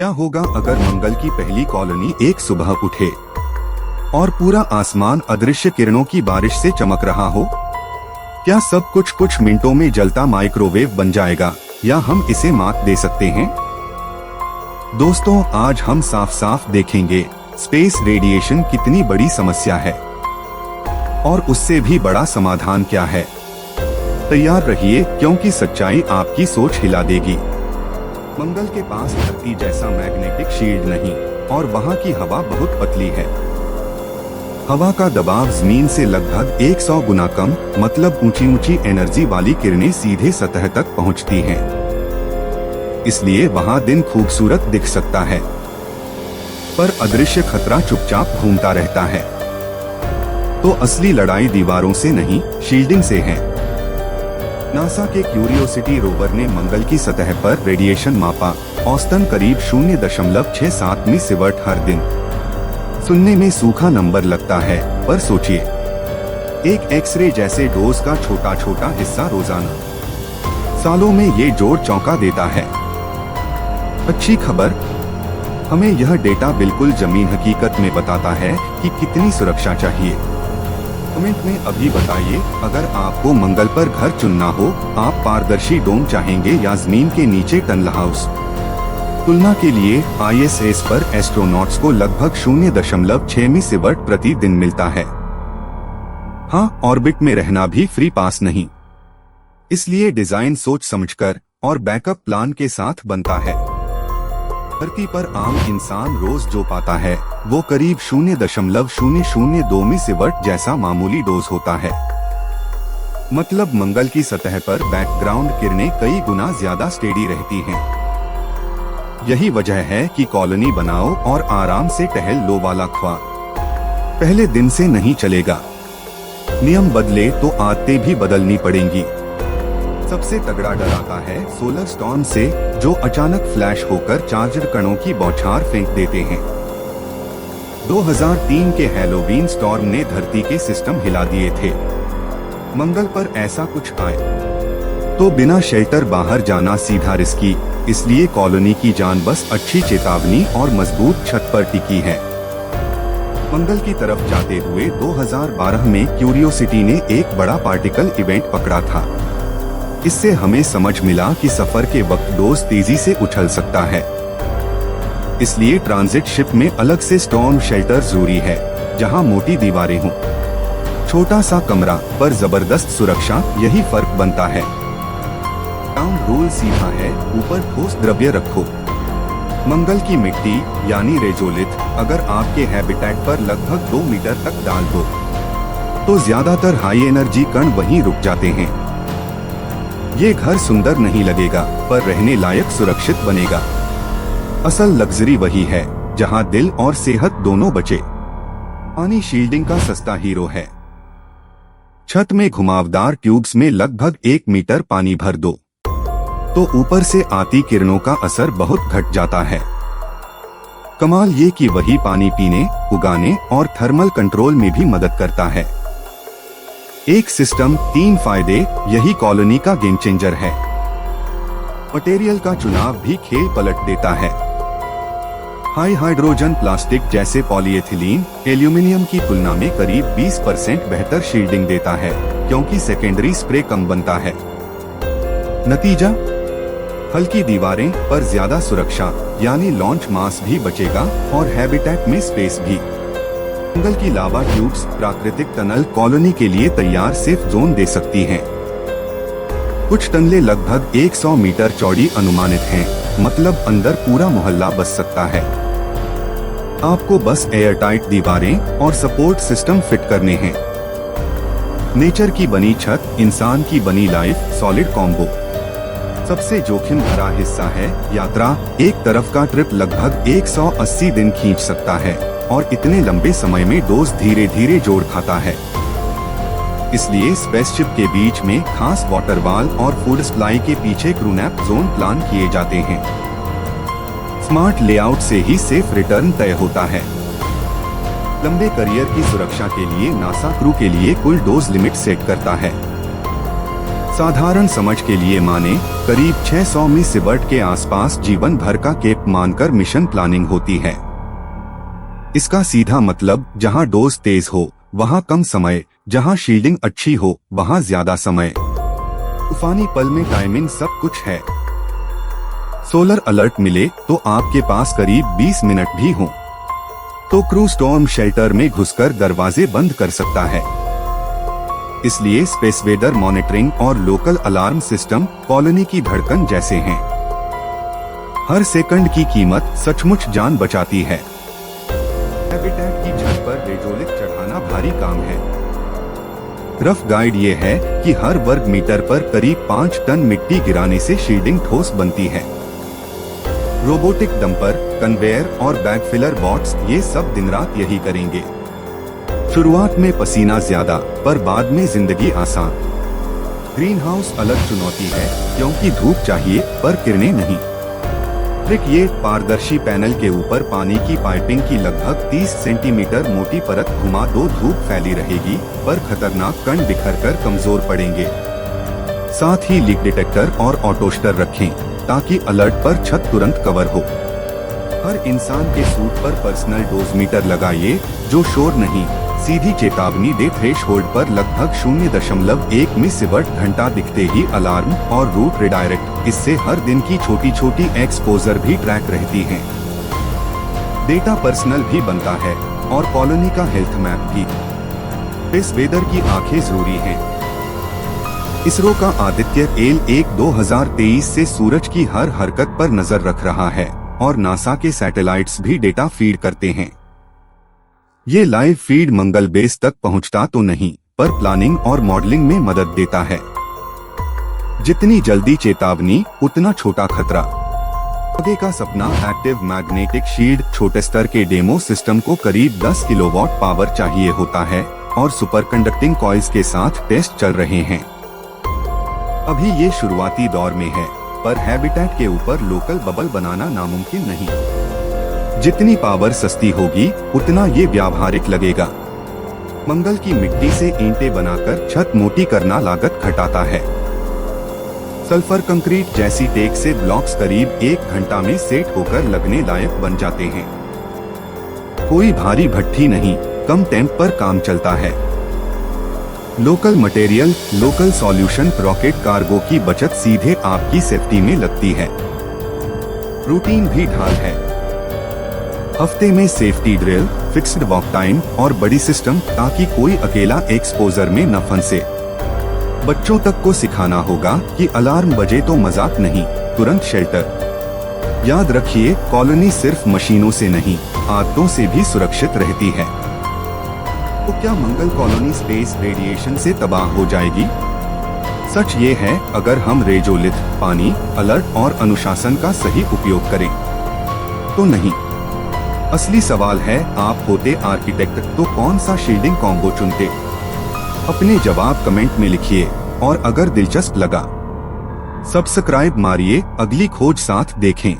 क्या होगा अगर मंगल की पहली कॉलोनी एक सुबह उठे और पूरा आसमान अदृश्य किरणों की बारिश से चमक रहा हो? क्या सब कुछ मिनटों में जलता माइक्रोवेव बन जाएगा या हम इसे मात दे सकते हैं? दोस्तों, आज हम साफ साफ देखेंगे स्पेस रेडिएशन कितनी बड़ी समस्या है और उससे भी बड़ा समाधान क्या है। तैयार रहिए, क्योंकि सच्चाई आपकी सोच हिला देगी। मंगल के पास धरती जैसा मैग्नेटिक शील्ड नहीं और वहाँ की हवा बहुत पतली है। हवा का दबाव जमीन से लगभग 100 गुना कम, मतलब ऊंची एनर्जी वाली किरणें सीधे सतह तक पहुँचती हैं। इसलिए वहाँ दिन खूबसूरत दिख सकता है, पर अदृश्य खतरा चुपचाप घूमता रहता है। तो असली लड़ाई दीवारों से नहीं, शील्डिंग से है। नासा के क्यूरियोसिटी रोवर ने मंगल की सतह पर रेडिएशन मापा, औसतन करीब 0.67 मिलीसीवर्ट हर दिन। सुनने में सूखा नंबर लगता है, पर सोचिए, एक एक्सरे जैसे डोज का छोटा छोटा हिस्सा रोजाना, सालों में ये जोड़ चौंका देता है। अच्छी खबर, हमें यह डेटा बिल्कुल जमीन हकीकत में बताता है कि कितनी सुरक्षा चाहिए। कमेंट में अभी बताइए, अगर आपको मंगल पर घर चुनना हो, आप पारदर्शी डोम चाहेंगे या जमीन के नीचे टनल हाउस? तुलना के लिए ISS पर एस्ट्रोनॉट्स को लगभग 0.6 मिलीसीवर्ट प्रति दिन मिलता है। हाँ, ऑर्बिट में रहना भी फ्री पास नहीं, इसलिए डिजाइन सोच समझकर और बैकअप प्लान के साथ बनता है। धरती पर आम इंसान रोज जो पाता है वो करीब 0.002 मिलीसीवर्ट जैसा मामूली डोज होता है। मतलब मंगल की सतह पर बैकग्राउंड किरणें कई गुना ज्यादा स्टेडी रहती हैं। यही वजह है कि कॉलोनी बनाओ और आराम से टहल लो वाला ख्वाब पहले दिन से नहीं चलेगा। नियम बदले तो आदतें भी बदलनी पड़ेंगी। सबसे तगड़ा डर आता है सोलर स्टॉर्म से, जो अचानक फ्लैश होकर चार्जड कणों की बौछार फेंक देते हैं। 2003 के हैलोवीन स्टॉर्म ने धरती के सिस्टम हिला दिए थे। मंगल पर ऐसा कुछ आए तो बिना शेल्टर बाहर जाना सीधा रिस्की, इसलिए कॉलोनी की जान बस अच्छी चेतावनी और मजबूत छत पर टिकी है। मंगल की तरफ जाते हुए 2012 में क्यूरियोसिटी ने एक बड़ा पार्टिकल इवेंट पकड़ा था। इससे हमें समझ मिला कि सफर के वक्त डोज तेजी से उछल सकता है। इसलिए ट्रांजिट शिप में अलग से स्टॉर्म शेल्टर जरूरी है, जहां मोटी दीवारें हों। छोटा सा कमरा पर जबरदस्त सुरक्षा, यही फर्क बनता है। ग्राउंड रूल सीधा है, ऊपर ठोस द्रव्य रखो। मंगल की मिट्टी यानी रेजोलिथ अगर आपके हैबिटेट पर लगभग 2 मीटर तक डाल दो तो ज्यादातर हाई एनर्जी कण वहीं रुक जाते हैं। ये घर सुंदर नहीं लगेगा, पर रहने लायक सुरक्षित बनेगा। असल लग्जरी वही है जहां दिल और सेहत दोनों बचे। पानी शील्डिंग का सस्ता हीरो है। छत में घुमावदार ट्यूब्स में लगभग 1 मीटर पानी भर दो तो ऊपर से आती किरणों का असर बहुत घट जाता है। कमाल ये कि वही पानी पीने, उगाने और थर्मल कंट्रोल में भी मदद करता है। एक सिस्टम, 3 फायदे, यही कॉलोनी का गेम चेंजर है। मटेरियल का चुनाव भी खेल पलट देता है। हाई हाइड्रोजन प्लास्टिक जैसे पॉलीएथिलीन एल्यूमिनियम की तुलना में करीब 20% बेहतर शील्डिंग देता है, क्योंकि सेकेंडरी स्प्रे कम बनता है। नतीजा, हल्की दीवारें पर ज्यादा सुरक्षा, यानी लॉन्च मास भी बचेगा और हैबिटेट में स्पेस भी। मंगल की लावा ट्यूब्स प्राकृतिक टनल कॉलोनी के लिए तैयार सेफ जोन दे सकती हैं। कुछ टनलें लगभग 100 मीटर चौड़ी अनुमानित हैं, मतलब अंदर पूरा मोहल्ला बस सकता है। आपको बस एयरटाइट दीवारें और सपोर्ट सिस्टम फिट करने हैं। नेचर की बनी छत, इंसान की बनी लाइफ, सॉलिड कॉम्बो। सबसे जोखिम भरा हिस्सा है यात्रा। एक तरफ का ट्रिप लगभग 180 दिन खींच सकता है और इतने लंबे समय में डोज धीरे धीरे जोड़ खाता है। इसलिए स्पेसशिप के बीच में खास वाटर वॉल और फूड सप्लाई के पीछे क्रूनैप जोन प्लान किए जाते हैं। स्मार्ट लेआउट से ही सेफ रिटर्न तय होता है। लंबे करियर की सुरक्षा के लिए नासा क्रू के लिए कुल डोज लिमिट सेट करता है। साधारण समझ के लिए माने, करीब 600 मिली सिवर्ट के आसपास जीवन भर का केप मानकर मिशन प्लानिंग होती है। इसका सीधा मतलब जहां डोज तेज हो वहां कम समय, जहां शील्डिंग अच्छी हो वहां ज्यादा समय। तूफानी पल में टाइमिंग सब कुछ है। सोलर अलर्ट मिले तो आपके पास करीब 20 मिनट भी हो तो क्रू स्टॉर्म शेल्टर में घुसकर दरवाजे बंद कर सकता है। इसलिए स्पेस वेदर मॉनिटरिंग और लोकल अलार्म सिस्टम कॉलोनी की धड़कन जैसे हैं। हर सेकंड की कीमत सचमुच जान बचाती है। हैबिटेट की छत पर रेजोलिथ चढ़ाना भारी काम है। रफ गाइड ये है कि हर वर्ग मीटर पर करीब 5 टन मिट्टी गिराने से शील्डिंग ठोस बनती है। रोबोटिक डंपर, कन्वेयर और बैग फिलर बॉट्स ये सब दिन रात यही करेंगे। शुरुआत में पसीना ज्यादा, पर बाद में जिंदगी आसान। ग्रीन हाउस अलग चुनौती है क्योंकि धूप चाहिए पर किरणें नहीं। ट्रिक ये, पारदर्शी पैनल के ऊपर पानी की पाइपिंग की लगभग 30 सेंटीमीटर मोटी परत घुमा दो। धूप फैली रहेगी पर खतरनाक कण बिखर कर कमजोर पड़ेंगे। साथ ही लीक डिटेक्टर और ऑटोस्टर रखें ताकि अलर्ट पर छत तुरंत कवर हो। हर इंसान के सूट पर पर्सनल डोज मीटर लगाइए जो शोर नहीं, सीधी चेतावनी दे। थ्रेशहोल्ड पर लगभग 0.1 मिली सिवर्ट घंटा दिखते ही अलार्म और रूट रिडायरेक्ट। इससे हर दिन की छोटी छोटी एक्सपोजर भी ट्रैक रहती हैं। डेटा पर्सनल भी बनता है और कॉलोनी का हेल्थ मैप भी। स्पेस वेदर की आंखें जरूरी हैं। इसरो का आदित्य L1 2023 से सूरज की हर हरकत पर नजर रख रहा है और नासा के सैटेलाइट्स भी डेटा फीड करते हैं। ये लाइव फीड मंगल बेस तक पहुंचता तो नहीं, पर प्लानिंग और मॉडलिंग में मदद देता है। जितनी जल्दी चेतावनी उतना छोटा खतरा। आगे का सपना एक्टिव मैग्नेटिक शील्ड। छोटे स्तर के डेमो सिस्टम को करीब 10 किलोवाट पावर चाहिए होता है और सुपरकंडक्टिंग कॉइल्स के साथ टेस्ट चल रहे हैं। अभी ये शुरुआती दौर में है, पर हैबिटेट के ऊपर लोकल बबल बनाना नामुमकिन नहीं। जितनी पावर सस्ती होगी उतना ये व्यावहारिक लगेगा। मंगल की मिट्टी से ईंटें बनाकर छत मोटी करना लागत घटाता है। सल्फर कंक्रीट जैसी टेक से ब्लॉक्स करीब 1 घंटा में सेट होकर लगने लायक बन जाते हैं। कोई भारी भट्ठी नहीं, कम टेम्प पर काम चलता है। Local material, local solution. Rocket cargo की बचत सीधे आपकी सेफ्टी में लगती है। रूटीन भी ढाल है। हफ्ते में safety drill, fixed walk time और बड़ी सिस्टम ताकि कोई अकेला एक्सपोजर में न फंसे। बच्चों तक को सिखाना होगा कि अलार्म बजे तो मजाक नहीं, तुरंत शेल्टर। याद रखिए, कॉलोनी सिर्फ मशीनों से नहीं, आदतों से भी सुरक्षित रहती है। तो क्या मंगल कॉलोनी स्पेस रेडिएशन से तबाह हो जाएगी? सच ये है, अगर हम रेजोलिथ, पानी, अलर्ट और अनुशासन का सही उपयोग करें तो नहीं। असली सवाल है, आप होते आर्किटेक्ट तो कौन सा शील्डिंग कॉम्बो चुनते? अपने जवाब कमेंट में लिखिए और अगर दिलचस्प लगा सब्सक्राइब मारिए। अगली खोज साथ देखें।